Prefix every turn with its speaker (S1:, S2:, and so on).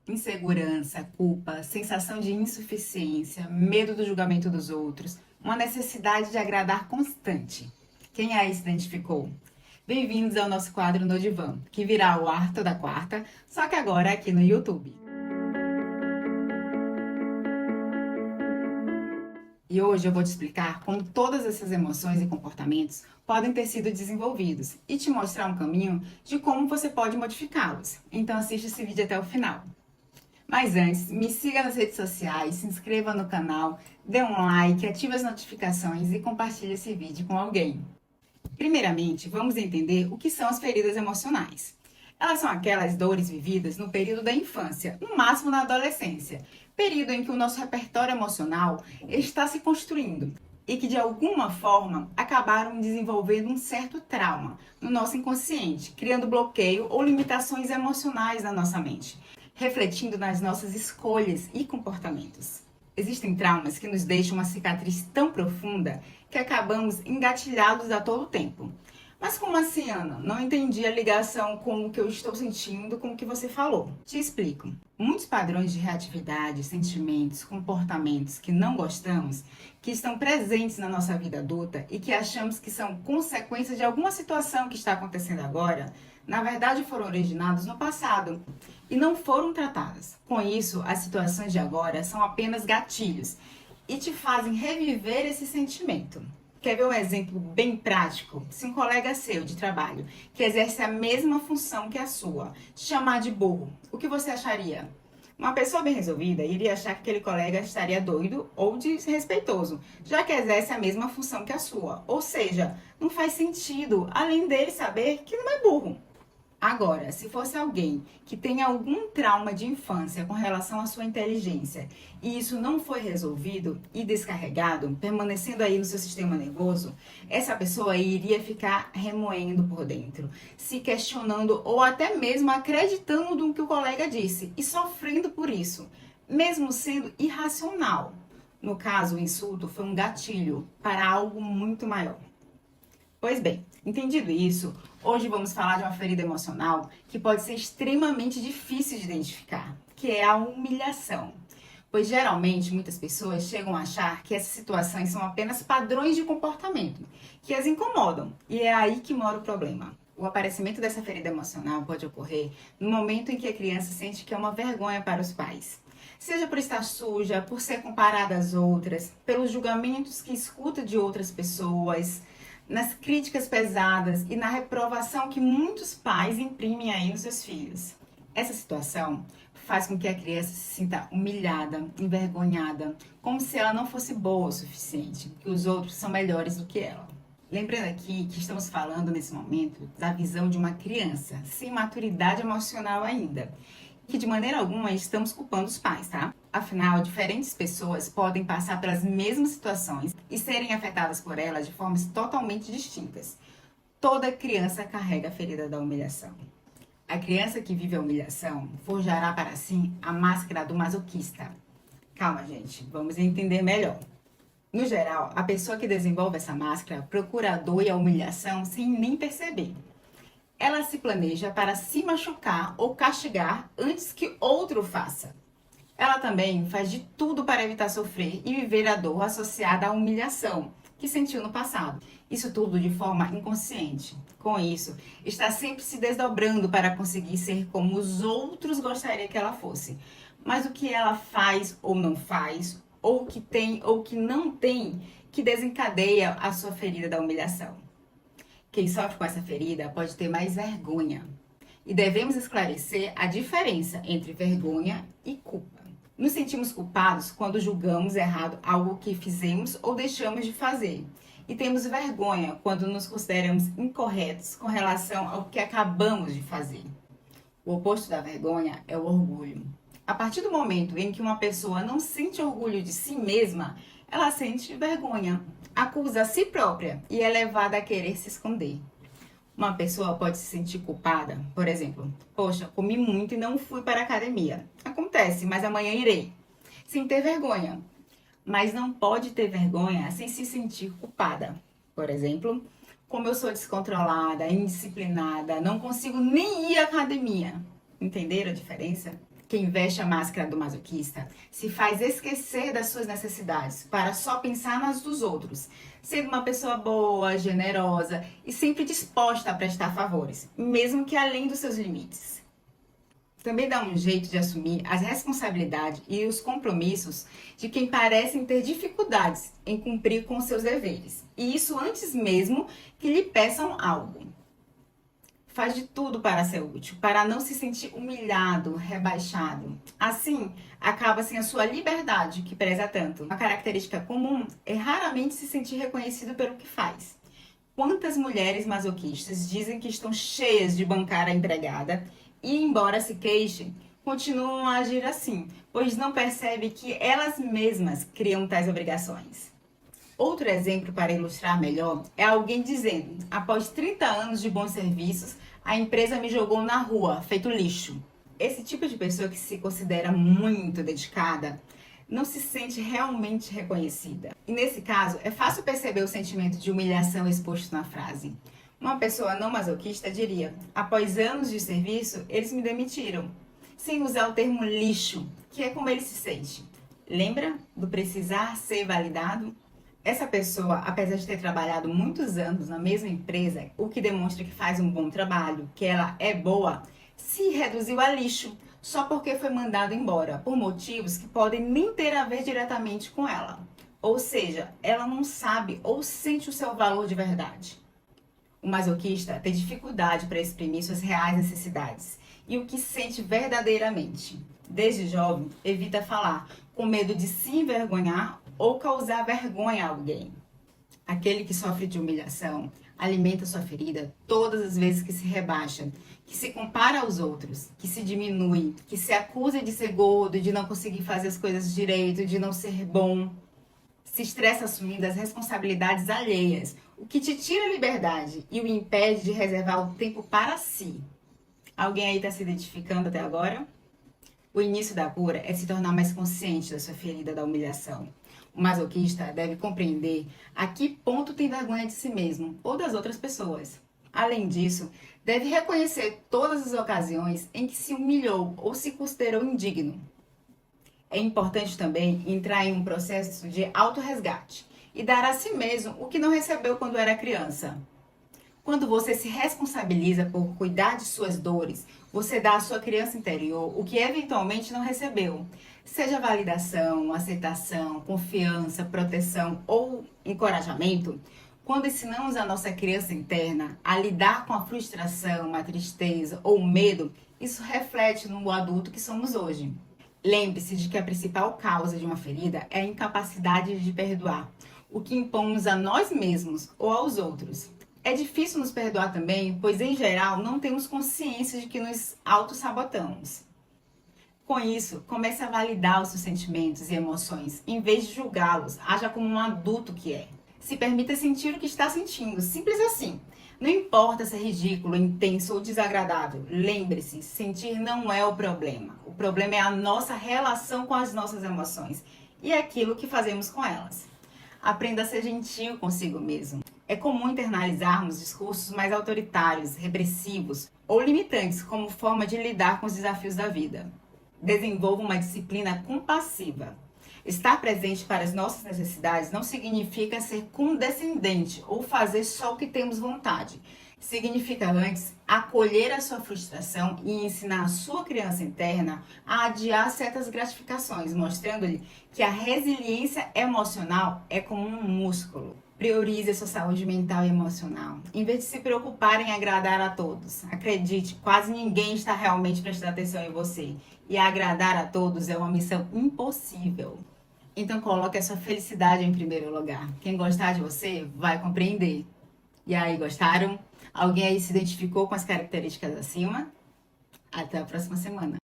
S1: Insegurança, culpa, sensação de insuficiência, medo do julgamento dos outros, uma necessidade de agradar constante. Quem aí se identificou? Bem-vindos ao nosso quadro No Divã, que virá o ar toda quarta, só que agora aqui no YouTube. E hoje eu vou te explicar como todas essas emoções e comportamentos podem ter sido desenvolvidos e te mostrar um caminho de como você pode modificá-los. Então assiste esse vídeo até o final. Mas antes, me siga nas redes sociais, se inscreva no canal, dê um like, ative as notificações e compartilhe esse vídeo com alguém. Primeiramente, vamos entender o que são as feridas emocionais. Elas são aquelas dores vividas no período da infância, no máximo na adolescência, período em que o nosso repertório emocional está se construindo e que de alguma forma acabaram desenvolvendo um certo trauma no nosso inconsciente, criando bloqueio ou limitações emocionais na nossa mente, refletindo nas nossas escolhas e comportamentos. Existem traumas que nos deixam uma cicatriz tão profunda que acabamos engatilhados a todo tempo. Mas como assim, Ana? Não entendi a ligação com o que eu estou sentindo com o que você falou. Te explico. Muitos padrões de reatividade, sentimentos, comportamentos que não gostamos, que estão presentes na nossa vida adulta e que achamos que são consequências de alguma situação que está acontecendo agora, na verdade foram originados no passado e não foram tratadas. Com isso, as situações de agora são apenas gatilhos e te fazem reviver esse sentimento. Quer ver um exemplo bem prático? Se um colega seu de trabalho, que exerce a mesma função que a sua, te chamar de burro, o que você acharia? Uma pessoa bem resolvida iria achar que aquele colega estaria doido ou desrespeitoso, já que exerce a mesma função que a sua. Ou seja, não faz sentido, além dele saber que não é burro. Agora, se fosse alguém que tem algum trauma de infância com relação à sua inteligência e isso não foi resolvido e descarregado, permanecendo aí no seu sistema nervoso, essa pessoa iria ficar remoendo por dentro, se questionando ou até mesmo acreditando no que o colega disse e sofrendo por isso, mesmo sendo irracional. No caso, o insulto foi um gatilho para algo muito maior. Pois bem, entendido isso, hoje vamos falar de uma ferida emocional que pode ser extremamente difícil de identificar, que é a humilhação. Pois geralmente muitas pessoas chegam a achar que essas situações são apenas padrões de comportamento, que as incomodam, e é aí que mora o problema. O aparecimento dessa ferida emocional pode ocorrer no momento em que a criança sente que é uma vergonha para os pais. Seja por estar suja, por ser comparada às outras, pelos julgamentos que escuta de outras pessoas, nas críticas pesadas e na reprovação que muitos pais imprimem aí nos seus filhos. Essa situação faz com que a criança se sinta humilhada, envergonhada, como se ela não fosse boa o suficiente, que os outros são melhores do que ela. Lembrando aqui que estamos falando nesse momento da visão de uma criança, sem maturidade emocional ainda, que de maneira alguma estamos culpando os pais, tá? Afinal, diferentes pessoas podem passar pelas mesmas situações e serem afetadas por elas de formas totalmente distintas. Toda criança carrega a ferida da humilhação. A criança que vive a humilhação forjará para si a máscara do masoquista. Calma, gente, vamos entender melhor. No geral, a pessoa que desenvolve essa máscara procura a dor e a humilhação sem nem perceber. Ela se planeja para se machucar ou castigar antes que outro faça. Ela também faz de tudo para evitar sofrer e viver a dor associada à humilhação que sentiu no passado. Isso tudo de forma inconsciente. Com isso, está sempre se desdobrando para conseguir ser como os outros gostariam que ela fosse. Mas o que ela faz ou não faz, ou que tem ou que não tem, que desencadeia a sua ferida da humilhação. Quem sofre com essa ferida pode ter mais vergonha. E devemos esclarecer a diferença entre vergonha e culpa. Nos sentimos culpados quando julgamos errado algo que fizemos ou deixamos de fazer. E temos vergonha quando nos consideramos incorretos com relação ao que acabamos de fazer. O oposto da vergonha é o orgulho. A partir do momento em que uma pessoa não sente orgulho de si mesma, ela sente vergonha, acusa a si própria e é levada a querer se esconder. Uma pessoa pode se sentir culpada, por exemplo, poxa, comi muito e não fui para a academia. Acontece, mas amanhã irei. Sem ter vergonha. Mas não pode ter vergonha sem se sentir culpada. Por exemplo, como eu sou descontrolada, indisciplinada, não consigo nem ir à academia. Entenderam a diferença? Quem veste a máscara do masoquista se faz esquecer das suas necessidades para só pensar nas dos outros, sendo uma pessoa boa, generosa e sempre disposta a prestar favores, mesmo que além dos seus limites. Também dá um jeito de assumir as responsabilidades e os compromissos de quem parecem ter dificuldades em cumprir com seus deveres, e isso antes mesmo que lhe peçam algo. Faz de tudo para ser útil, para não se sentir humilhado, rebaixado. Assim, acaba sem a sua liberdade, que preza tanto. Uma característica comum é raramente se sentir reconhecido pelo que faz. Quantas mulheres masoquistas dizem que estão cheias de bancar a empregada e, embora se queixem, continuam a agir assim, pois não percebem que elas mesmas criam tais obrigações. Outro exemplo para ilustrar melhor é alguém dizendo: após 30 anos de bons serviços, a empresa me jogou na rua, feito lixo. Esse tipo de pessoa que se considera muito dedicada não se sente realmente reconhecida. E nesse caso, é fácil perceber o sentimento de humilhação exposto na frase. Uma pessoa não masoquista diria: após anos de serviço, eles me demitiram, sem usar o termo lixo, que é como ele se sente. Lembra do precisar ser validado? Essa pessoa, apesar de ter trabalhado muitos anos na mesma empresa, o que demonstra que faz um bom trabalho, que ela é boa, se reduziu a lixo só porque foi mandado embora, por motivos que podem nem ter a ver diretamente com ela. Ou seja, ela não sabe ou sente o seu valor de verdade. O masoquista tem dificuldade para exprimir suas reais necessidades e o que sente verdadeiramente. Desde jovem, evita falar, com medo de se envergonhar ou causar vergonha a alguém. Aquele que sofre de humilhação alimenta sua ferida todas as vezes que se rebaixa, que se compara aos outros, que se diminui, que se acusa de ser gordo, de não conseguir fazer as coisas direito, de não ser bom. Se estressa assumindo as responsabilidades alheias, o que te tira a liberdade e o impede de reservar o tempo para si. Alguém aí está se identificando até agora? O início da cura é se tornar mais consciente da sua ferida da humilhação. O masoquista deve compreender a que ponto tem vergonha de si mesmo ou das outras pessoas. Além disso, deve reconhecer todas as ocasiões em que se humilhou ou se considerou indigno. É importante também entrar em um processo de autorresgate e dar a si mesmo o que não recebeu quando era criança. Quando você se responsabiliza por cuidar de suas dores, você dá à sua criança interior o que eventualmente não recebeu. Seja validação, aceitação, confiança, proteção ou encorajamento. Quando ensinamos a nossa criança interna a lidar com a frustração, a tristeza ou o medo, isso reflete no adulto que somos hoje. Lembre-se de que a principal causa de uma ferida é a incapacidade de perdoar, o que impomos a nós mesmos ou aos outros. É difícil nos perdoar também, pois em geral não temos consciência de que nos autossabotamos. Com isso, comece a validar os seus sentimentos e emoções, em vez de julgá-los, haja como um adulto que é. Se permita sentir o que está sentindo, simples assim. Não importa se é ridículo, intenso ou desagradável, lembre-se, sentir não é o problema. O problema é a nossa relação com as nossas emoções e aquilo que fazemos com elas. Aprenda a ser gentil consigo mesmo. É comum internalizarmos discursos mais autoritários, repressivos ou limitantes como forma de lidar com os desafios da vida. Desenvolva uma disciplina compassiva. Estar presente para as nossas necessidades não significa ser condescendente ou fazer só o que temos vontade. Significa antes acolher a sua frustração e ensinar a sua criança interna a adiar certas gratificações, mostrando-lhe que a resiliência emocional é como um músculo. Priorize a sua saúde mental e emocional, em vez de se preocupar em agradar a todos. Acredite, quase ninguém está realmente prestando atenção em você. E agradar a todos é uma missão impossível. Então coloque a sua felicidade em primeiro lugar. Quem gostar de você vai compreender. E aí, gostaram? Alguém aí se identificou com as características acima? Até a próxima semana.